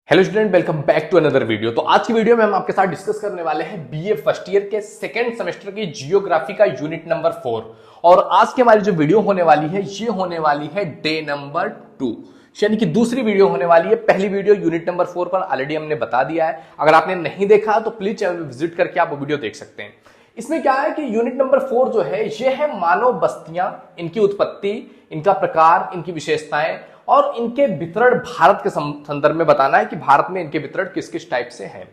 Hello student, welcome back to another video. तो आज की वीडियो में हम आपके साथ डिस्कस करने वाले हैं बीए फर्स्ट ईयर के सेकेंड सेमेस्टर की जियोग्राफी का यूनिट नंबर 4। और आज की हमारी जो वीडियो होने वाली है ये होने वाली है डे नंबर 2, यानी कि दूसरी वीडियो होने वाली है। पहली वीडियो यूनिट नंबर 4 पर ऑलरेडी हमने बता दिया है। अगर आपने नहीं देखा तो प्लीज चैनल विजिट करके आप वो वीडियो देख सकते हैं। इसमें क्या है कि यूनिट नंबर 4 जो है ये है मानव बस्तियां, इनकी उत्पत्ति, इनका प्रकार, इनकी विशेषताएं और इनके वितरण भारत के संदर्भ में बताना है कि भारत में इनके वितरण किस किस टाइप से हैं।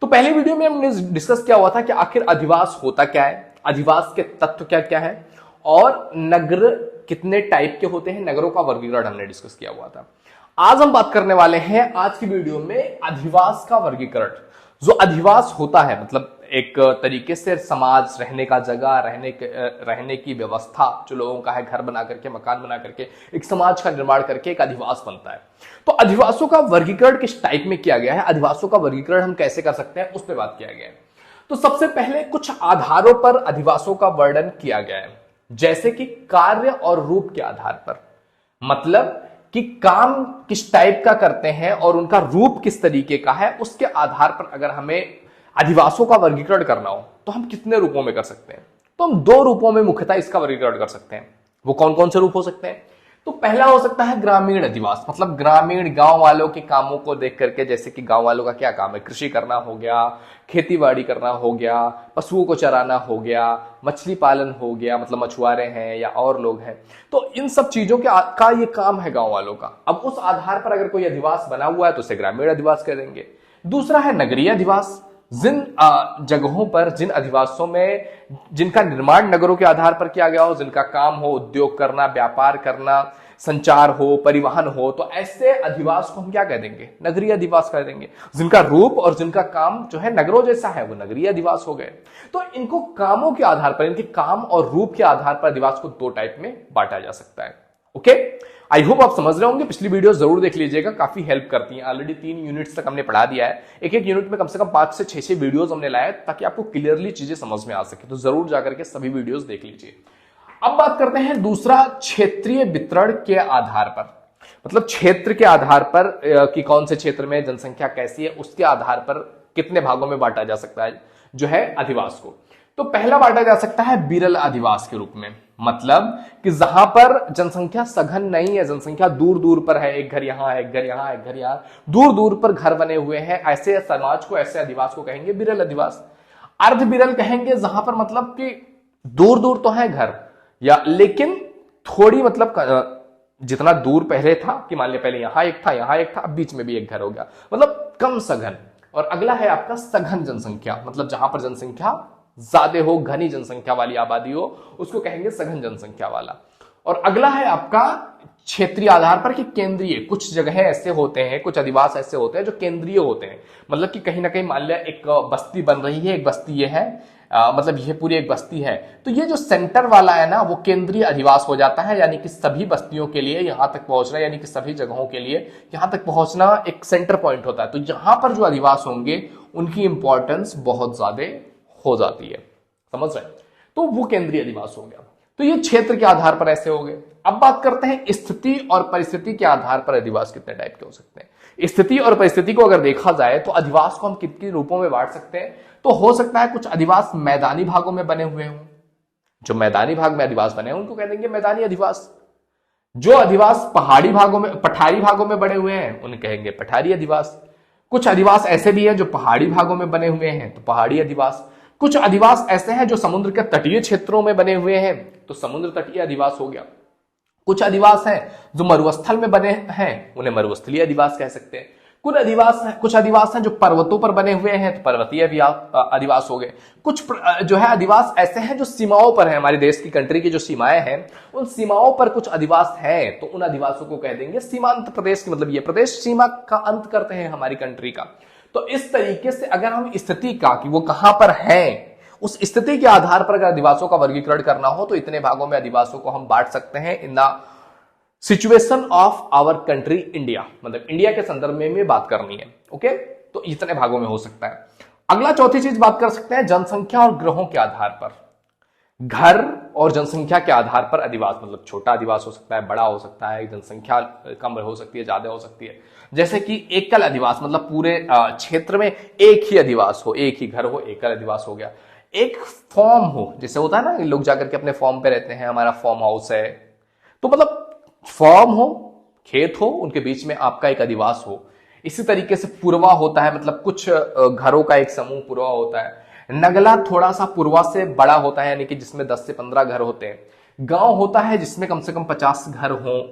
तो पहले वीडियो में हमने डिस्कस किया हुआ था कि आखिर अधिवास होता क्या है, अधिवास के तत्व क्या क्या है और नगर कितने टाइप के होते हैं, नगरों का वर्गीकरण हमने डिस्कस किया हुआ था। आज हम बात करने वाले हैं आज की वीडियो में अधिवास का वर्गीकरण। जो अधिवास होता है मतलब एक तरीके से समाज, रहने का जगह, रहने की व्यवस्था, जो लोगों का है, घर बना करके, मकान बना करके एक समाज का निर्माण करके एक अधिवास बनता है। तो अधिवासों का वर्गीकरण किस टाइप में किया गया है, अधिवासों का वर्गीकरण हम कैसे कर सकते हैं, उस पर बात किया गया है। तो सबसे पहले कुछ आधारों पर अधिवासों का वर्णन किया गया है, जैसे कि कार्य और रूप के आधार पर, मतलब कि काम किस टाइप का करते हैं और उनका रूप किस तरीके का है, उसके आधार पर अगर हमें अधिवासों का वर्गीकरण करना हो तो हम कितने रूपों में कर सकते हैं। तो हम दो रूपों में मुख्यतः इसका वर्गीकरण कर सकते हैं। वो कौन कौन से रूप हो सकते हैं? तो पहला हो सकता है ग्रामीण अधिवास, मतलब ग्रामीण गांव वालों के कामों को देख करके, जैसे कि गांव वालों का क्या काम है, कृषि करना हो गया, खेती-बाड़ी करना हो गया, पशुओं को चराना हो गया, मछली पालन हो गया, मतलब मछुआरे हैं या और लोग हैं। तो इन सब चीजों का ये काम है गांव वालों का। अब उस आधार पर अगर कोई अधिवास बना हुआ है तो उसे ग्रामीण अधिवास कह देंगे। दूसरा है नगरीय अधिवास, जिन जगहों पर, जिन अधिवासों में जिनका निर्माण नगरों के आधार पर किया गया हो, जिनका काम हो उद्योग करना, व्यापार करना, संचार हो, परिवहन हो, तो ऐसे अधिवास को हम क्या कह देंगे? नगरीय अधिवास कह देंगे। जिनका रूप और जिनका काम जो है नगरों जैसा है वो नगरीय अधिवास हो गए। तो इनको कामों के आधार पर, इनके काम और रूप के आधार पर अधिवास को दो टाइप में बांटा जा सकता है। ओके, आई होप आप समझ रहे होंगे। पिछली वीडियो जरूर देख लीजिएगा, काफी हेल्प करती हैं। ऑलरेडी 3 यूनिट्स तक हमने पढ़ा दिया है। एक एक यूनिट में कम से कम 5 से 6 वीडियोस हमने लाए ताकि आपको क्लियरली चीजें समझ में आ सके। तो जरूर जाकर के सभी वीडियोस देख लीजिए। अब बात करते हैं दूसरा, क्षेत्रीय वितरण के आधार पर, मतलब क्षेत्र के आधार पर कि कौन से क्षेत्र में जनसंख्या कैसी है, उसके आधार पर कितने भागों में बांटा जा सकता है जो है अधिवास को। तो पहला बांटा जा सकता है विरल अधिवास के रूप में, मतलब कि जहां पर जनसंख्या सघन नहीं है, जनसंख्या दूर दूर पर है, एक घर यहां है, एक घर यहां है, एक घर यहां, दूर दूर पर घर बने हुए हैं, ऐसे समाज को, ऐसे अधिवास को कहेंगे विरल अधिवास। अर्ध विरल कहेंगे जहां पर मतलब कि दूर दूर तो है घर, या लेकिन थोड़ी मतलब जितना दूर पहले था कि मान लिया पहले यहां एक था, यहां एक था, अब बीच में भी एक घर हो गया, मतलब कम सघन। और अगला है आपका सघन जनसंख्या, मतलब जहां पर जनसंख्या ज्यादा हो, घनी जनसंख्या वाली आबादी हो, उसको कहेंगे सघन जनसंख्या वाला। और अगला है आपका क्षेत्रीय आधार पर कि केंद्रीय, कुछ जगह ऐसे होते हैं, कुछ अधिवास ऐसे होते हैं जो केंद्रीय होते हैं, मतलब कि कहीं ना कहीं मान लिया एक बस्ती बन रही है, एक बस्ती ये है, मतलब ये पूरी एक बस्ती है, तो ये जो सेंटर वाला है ना वो केंद्रीय अधिवास हो जाता है, यानी कि सभी बस्तियों के लिए यहां तक पहुंचना, यानी कि सभी जगहों के लिए यहां तक पहुंचना एक सेंटर पॉइंट होता है। तो यहां पर जो अधिवास होंगे उनकी इंपॉर्टेंस बहुत ज्यादा हो जाती है, समझ रहे? तो वो केंद्रीय अधिवास हो गया। तो ये क्षेत्र के आधार पर ऐसे हो गए। अब बात करते हैं स्थिति और परिस्थिति के आधार पर अधिवास कितने टाइप के हो सकते हैं। स्थिति और परिस्थिति को अगर देखा जाए तो अधिवास को हम कितने रूपों में बांट सकते हैं। तो हो सकता है कुछ अधिवास मैदानी भागों में बने हुए हों, जो मैदानी भाग में अधिवास बने हैं उनको कह देंगे मैदानी अधिवास। जो अधिवास पहाड़ी भागों में, पठारी भागों में बने हुए हैं उन्हें कहेंगे पठारी अधिवास। कुछ अधिवास ऐसे भी हैं जो पहाड़ी भागों में बने हुए हैं तो पहाड़ी अधिवास। कुछ अधिवास ऐसे हैं जो समुद्र के तटीय क्षेत्रों में बने हुए हैं तो समुद्र तटीय अधिवास हो गया। कुछ अधिवास हैं जो मरुस्थल में बने हैं, उन्हें मरुस्थलीय अधिवास कह सकते हैं। कुछ अधिवास हैं जो पर्वतों पर बने हुए हैं तो पर्वतीय अधिवास हो गए। कुछ जो है अधिवास ऐसे हैं जो सीमाओं पर हैं, हमारे देश की, कंट्री की जो सीमाएं हैं उन सीमाओं पर कुछ अधिवास हैं तो उन अधिवासों को कह देंगे सीमांत प्रदेश की, मतलब ये प्रदेश सीमा का अंत करते हैं हमारी कंट्री का। तो इस तरीके से अगर हम स्थिति का, कि वो कहां पर है, उस स्थिति के आधार पर अगर अधिवासों का वर्गीकरण करना हो तो इतने भागों में अधिवासों को हम बांट सकते हैं in the situation of our country India, मतलब इंडिया के संदर्भ में बात करनी है। ओके, तो इतने भागों में हो सकता है। अगला चौथी चीज बात कर सकते हैं जनसंख्या और ग्रहों के आधार पर। घर और जनसंख्या के आधार पर अधिवास, मतलब छोटा अधिवास हो सकता है, बड़ा हो सकता है, जनसंख्या कम हो सकती है, ज्यादा हो सकती है। जैसे कि एकल अधिवास, मतलब पूरे क्षेत्र में एक ही अधिवास हो, एक ही घर हो, एकल अधिवास हो गया। एक फॉर्म हो, जैसे होता है ना लोग जाकर के अपने फॉर्म पे रहते हैं, हमारा फॉर्म हाउस है, तो मतलब फॉर्म हो, खेत हो, उनके बीच में आपका एक अधिवास हो। इसी तरीके से पुरवा होता है, मतलब कुछ घरों का एक समूह पुरवा होता है। नगला थोड़ा सा पुरवा से बड़ा होता है, यानी कि जिसमें 10 से 15 घर होते हैं। गांव होता है जिसमें कम से कम 50 घर हों।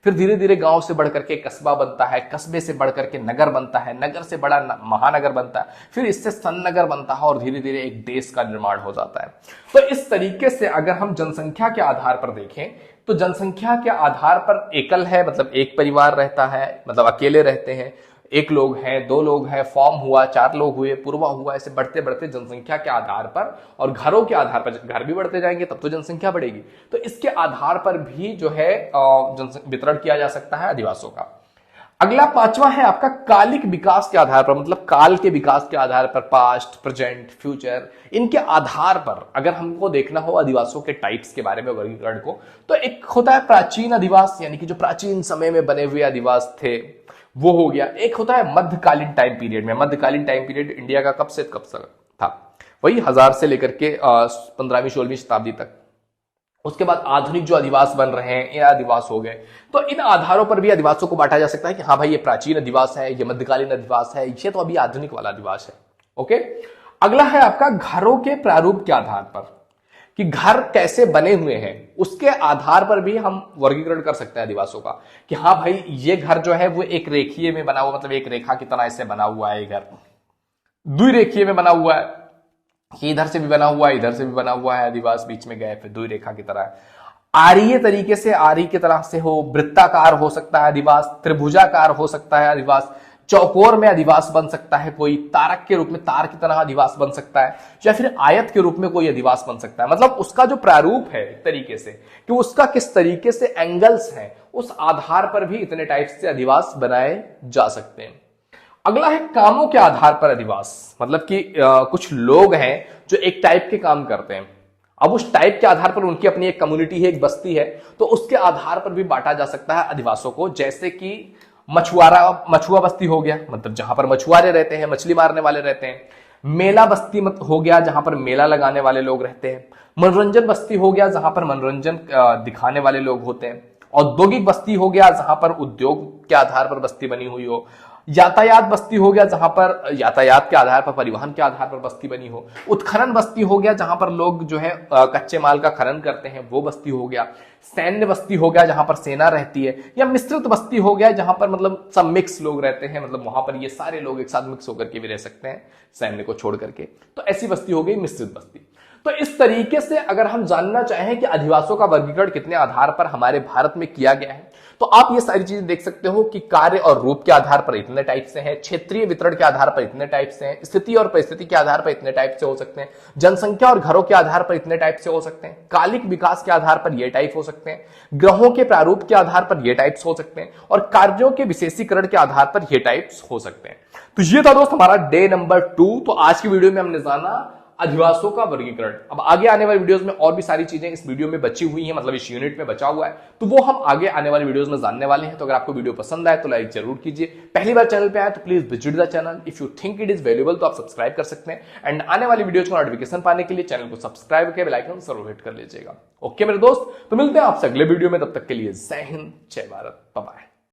फिर धीरे धीरे गांव से बढ़कर के कस्बा बनता है, कस्बे से बढ़कर के नगर बनता है, नगर से बड़ा महानगर बनता है, फिर इससे सन्नगर बनता है, और धीरे धीरे एक देश का निर्माण हो जाता है। तो इस तरीके से अगर हम जनसंख्या के आधार पर देखें तो जनसंख्या के आधार पर एकल है, मतलब एक परिवार रहता है, मतलब अकेले रहते हैं, एक लोग हैं, दो लोग हैं, फॉर्म हुआ, 4 लोग हुए, पूर्वा हुआ, ऐसे बढ़ते बढ़ते जनसंख्या के आधार पर और घरों के आधार पर, घर भी बढ़ते जाएंगे तब तो जनसंख्या बढ़ेगी, तो इसके आधार पर भी जो है वितरण किया जा सकता है अधिवासों का। अगला 5वां है आपका कालिक विकास के आधार पर, मतलब काल के विकास के आधार पर, पास्ट, प्रेजेंट, फ्यूचर, इनके आधार पर अगर हमको देखना हो अधिवासों के टाइप्स के बारे में, वर्गीकरण को, तो एक होता है प्राचीन अधिवास, यानी कि जो प्राचीन समय में बने हुए अधिवास थे, वो हो गया। एक होता है मध्यकालीन टाइम पीरियड में। मध्यकालीन टाइम पीरियड इंडिया का कब से कब तक था? वही 1000 से लेकर के 15वीं 16वीं शताब्दी तक। उसके बाद आधुनिक जो अधिवास बन रहे हैं, ये अधिवास हो गए। तो इन आधारों पर भी अधिवासों को बांटा जा सकता है कि हाँ भाई ये प्राचीन अधिवास है, ये मध्यकालीन अधिवास है, ये तो अभी आधुनिक वाला अधिवास है। ओके, अगला है आपका घरों के प्रारूप के आधार पर, कि घर कैसे बने हुए हैं, उसके आधार पर भी हम वर्गीकरण कर सकते हैं अधिवासों का, कि हाँ भाई ये घर जो है वो एक रेखीय में बना हुआ, मतलब एक रेखा की तरह ऐसे बना हुआ है, ये घर द्विरेखीय में बना हुआ है, कि इधर से भी बना हुआ है, इधर से भी बना हुआ है, अधिवास बीच में गए फिर द्विरेखा की तरह है। आर्य तरीके से, आर्य की तरह से हो, वृत्ताकार हो सकता है अधिवास, त्रिभुजाकार हो सकता है अधिवास, चौकोर में अधिवास बन सकता है, कोई तारक के रूप में तार की तरह अधिवास बन सकता है, या फिर आयत के रूप में कोई अधिवास बन सकता है। मतलब उसका जो प्रारूप है एक तरीके से, कि उसका किस तरीके से एंगल्स है, उस आधार पर भी इतने टाइप से अधिवास बनाए जा सकते हैं। अगला है कामों के आधार पर अधिवास, मतलब कि कुछ लोग हैं जो एक टाइप के काम करते हैं, अब उस टाइप के आधार पर उनकी अपनी एक कम्युनिटी है, एक बस्ती है, तो उसके आधार पर भी बांटा जा सकता है अधिवासों को। जैसे कि मछुआ बस्ती हो गया, मतलब जहां पर मछुआरे रहते हैं, मछली मारने वाले रहते हैं। मेला बस्ती हो गया, जहां पर मेला लगाने वाले लोग रहते हैं। मनोरंजन बस्ती हो गया, जहां पर मनोरंजन दिखाने वाले लोग होते हैं। औद्योगिक बस्ती हो गया, जहां पर उद्योग के आधार पर बस्ती बनी हुई हो। यातायात बस्ती हो गया, जहां पर यातायात के आधार पर, परिवहन के आधार पर बस्ती बनी हो। उत्खनन बस्ती हो गया, जहां पर लोग जो है कच्चे माल का खनन करते हैं, वो बस्ती हो गया। सैन्य बस्ती हो गया, जहां पर सेना रहती है। या मिश्रित बस्ती हो गया, जहां पर मतलब सब मिक्स लोग रहते हैं, मतलब वहां पर ये सारे लोग एक साथ मिक्स होकर के भी रह सकते हैं, सैन्य को छोड़ करके, तो ऐसी बस्ती हो गई मिश्रित बस्ती। तो इस तरीके से अगर हम जानना चाहें कि अधिवासों का वर्गीकरण कितने आधार पर हमारे भारत में किया गया है, तो आप ये सारी चीजें देख सकते हो कि कार्य और रूप के आधार पर इतने टाइप से हैं, क्षेत्रीय वितरण के आधार पर इतने टाइप से हैं, स्थिति और परिस्थिति के आधार पर इतने टाइप से हो सकते हैं, जनसंख्या और घरों के आधार पर इतने टाइप से हो सकते हैं, कालिक विकास के आधार पर ये टाइप हो सकते हैं, ग्रहों के प्रारूप के आधार पर ये टाइप्स हो सकते हैं, और कार्यों के विशेषीकरण के आधार पर ये टाइप्स हो सकते हैं। तो ये था दोस्त हमारा डे नंबर 2। तो आज की वीडियो में हमने जाना अधिवासों का वर्गीकरण। अब आगे आने वाली वीडियोस में और भी सारी चीजें इस वीडियो में बची हुई हैं, मतलब इस यूनिट में बचा हुआ है, तो वो हम आगे आने वाली वीडियोस में जानने वाले हैं। तो अगर आपको वीडियो पसंद आए तो लाइक जरूर कीजिए। पहली बार चैनल पे आए तो please visit the channel. If you think it is valuable तो आप सब्सक्राइब कर सकते हैं, एंड आने वाली वीडियोस का नोटिफिकेशन पाने के लिए चैनल को सब्सक्राइब करके बेल आइकन जरूर हिट कर लीजिएगा। ओके मेरे दोस्त, तो मिलते हैं आपसे अगले वीडियो में, तब तक के लिए जय हिंद, जय भारत, बाय बाय।